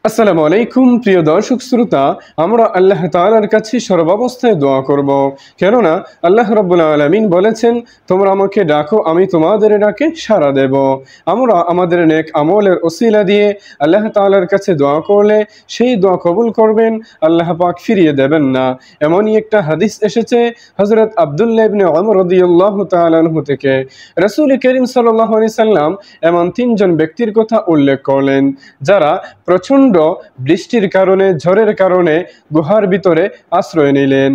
আসসালামু আলাইকুম প্রিয় দর্শক শ্রোতা, আমরা আল্লাহ তাআলার কাছে সর্বাবস্থায় দোয়া করব, কেননা আল্লাহ রাব্বুল আলামিন বলেছেন, তোমরা আমাকে ডাকো, আমি তোমাদের ডাকে সাড়া দেব। আমরা আমাদের নেক আমলের ওসিলা দিয়ে আল্লাহ তাআলার কাছে দোয়া করলে সেই দোয়া কবুল করবেন, আল্লাহ পাক ফিরিয়ে দেবেন না। এমনই একটা হাদিস এসেছে হযরত আব্দুল্লাহ ইবনে ওমর রাদিয়াল্লাহু তাআলা আনহু থেকে। রাসূল করিম সাল্লাল্লাহু আলাইহি সাল্লাম এমন তিনজন ব্যক্তির কথা উল্লেখ করলেন, যারা প্রচণ্ড বৃষ্টির কারণে, ঝড়ের কারণে গুহার ভিতরে আশ্রয় নিলেন।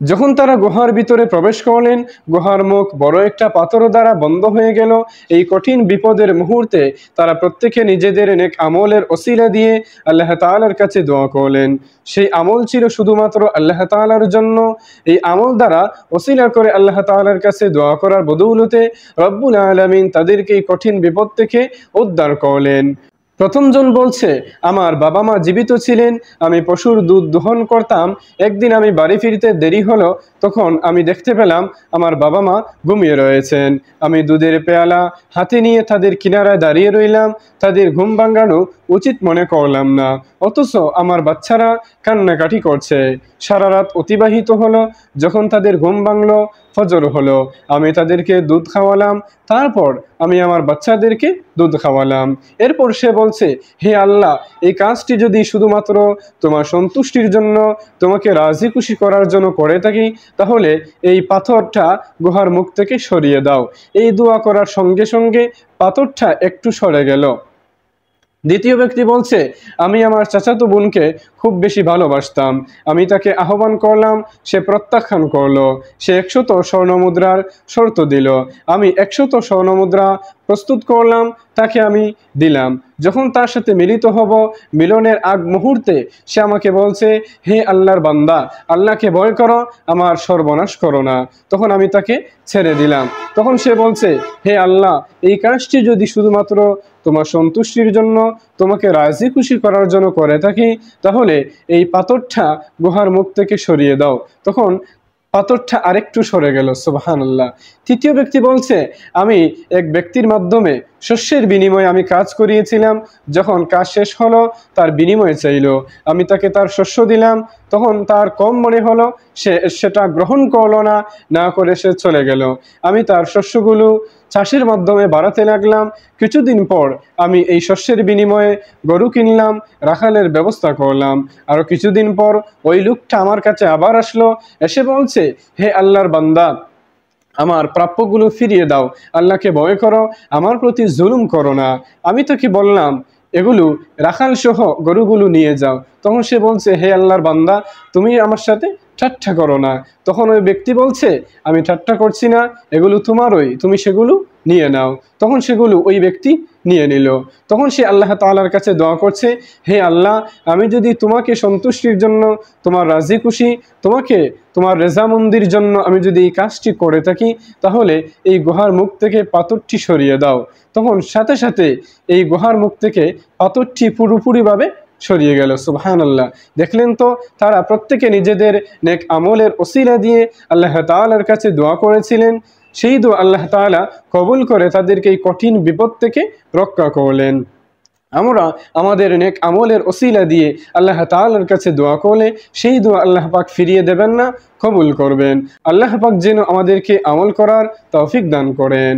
যখন তারা গুহার ভিতরে প্রবেশ করলেন, গুহার মুখ বড় একটা পাথর দ্বারা বন্ধ হয়ে গেল। এই কঠিন বিপদের মুহূর্তে তারা প্রত্যেকে নিজেদের নেক আমলের ওসিলা দিয়ে আল্লাহ তাআলার কাছে দোয়া করলেন। সেই আমল ছিল শুধুমাত্র আল্লাহ তাআলার জন্য। এই আমল দ্বারা ওসিলা করে আল্লাহ তাআলার কাছে দোয়া করার বদৌলতে রব্বুল আলামিন তাদেরকে এই কঠিন বিপদ থেকে উদ্ধার করলেন। প্রথমজন বলছে, আমার বাবা মা জীবিত ছিলেন, আমি পশুর দুধ দহন করতাম। একদিন আমি বাড়ি ফিরতে দেরি হলো, তখন আমি দেখতে পেলাম আমার বাবা মা ঘুমিয়ে রয়েছেন। আমি দুধের পেয়ালা হাতে নিয়ে তাদের কিনারায় দাঁড়িয়ে রইলাম। তাদের ঘুম ভাঙানো উচিত মনে করলাম না, অথচ আমার বাচ্চারা কান্নাকাটি করছে। সারা রাত অতিবাহিত হলো। যখন তাদের ঘুম ভাঙলো, ফজর হলো, আমি তাদেরকে দুধ খাওয়ালাম। তারপর আমি আমার বাচ্চাদেরকে দুধ খাওয়ালাম। এরপর সে বলছে, হে আল্লাহ, এই কাজটি যদি শুধুমাত্র তোমার সন্তুষ্টির জন্য, তোমাকে রাজি খুশি করার জন্য করে থাকি, তাহলে এই পাথরটা গুহার মুখ থেকে সরিয়ে দাও। এই দোয়া করার সঙ্গে সঙ্গে পাথরটা একটু সরে গেল। দ্বিতীয় ব্যক্তি বলছে, আমি আমার চাচাতো বোনকে খুব বেশি ভালোবাসতাম। আমি তাকে আহ্বান করলাম, সে প্রত্যাখ্যান করলো। সে 100 স্বর্ণমুদ্রার শর্ত দিল। আমি 100 স্বর্ণমুদ্রা প্রস্তুত করলাম, তাকে আমি দিলাম। যখন তার সাথে মিলিত হব, মিলনের আগ মুহূর্তে সে আমাকে বলছে, হে আল্লাহর বান্দা, আল্লাহকে ভয় করো, আমার সর্বনাশ করো না। তখন আমি তাকে ছেড়ে দিলাম। তখন সে বলছে, হে আল্লাহ, এই কাজটি যদি শুধুমাত্র তোমার সন্তুষ্টির জন্য, তোমাকে রাজি খুশি করার জন্য করে থাকি, তাহলে এই পাথরটা গুহার মুখ থেকে সরিয়ে দাও। তখন পাথরটা আরেকটু সরে গেল। সুবহানাল্লাহ। তৃতীয় ব্যক্তি বলছে, আমি এক ব্যক্তির মাধ্যমে শস্যের বিনিময়ে আমি কাজ করিয়েছিলাম। যখন কাজ শেষ হলো, তার বিনিময়ে চাইল। আমি তাকে তার শস্য দিলাম। তখন তার কম মনে হলো, সে সেটা গ্রহণ করলো না, না করে সে চলে গেল। আমি তার শস্যগুলো চাষের মাধ্যমে বাড়াতে লাগলাম। কিছুদিন পর আমি এই শস্যের বিনিময়ে গরু কিনলাম, রাখালের ব্যবস্থা করলাম। আরও কিছুদিন পর ওই লোকটা আমার কাছে আবার আসলো, এসে বলছে, হে আল্লাহর বান্দা, আমার প্রাপ্যগুলো ফিরিয়ে দাও, আল্লাহকে ভয় করো, আমার প্রতি জুলুম করো না। আমি তাকে বললাম, এগুলো রাখাল সহ গরুগুলো নিয়ে যাও। তখন সে বলছে, হে আল্লাহর বান্দা, তুমি আমার সাথে ঠাট্টা করো না। তখন ওই ব্যক্তি বলছে, আমি ঠাট্টা করছি না, এগুলো তোমারই, তুমি সেগুলো নিয়ে নাও। তখন সেগুলো ওই ব্যক্তি নিয়ে নিল। তখন সে আল্লাহ তাআলার কাছে দোয়া করছে, হে আল্লাহ, আমি যদি তোমাকে সন্তুষ্টির জন্য, তোমার রাজি খুশি, তোমাকে তোমার রেজামন্দির জন্য আমি যদি এই কাজটি করে থাকি, তাহলে এই গুহার মুখ থেকে পাথরটি সরিয়ে দাও। তখন সাথে সাথে এই গুহার মুখ থেকে পাথরটি পুরোপুরিভাবে সরিয়ে গেল। সুবহানাল্লাহ। দেখলেন তো, তারা প্রত্যেকে নিজেদের নেক আমলের ওসিলা দিয়ে আল্লাহ তাআলার কাছে দোয়া করেছিলেন। সেই দোয়া আল্লাহ তাআলা কবুল করে তাদেরকে এই কঠিন বিপদ থেকে রক্ষা করলেন। আমরা আমাদের নেক আমলের ওসিলা দিয়ে আল্লাহ তাআলার কাছে দোয়া করলে সেই দোয়া আল্লাহ পাক ফিরিয়ে দেবেন না, কবুল করবেন। আল্লাহ পাক যেন আমাদেরকে আমল করার তৌফিক দান করেন।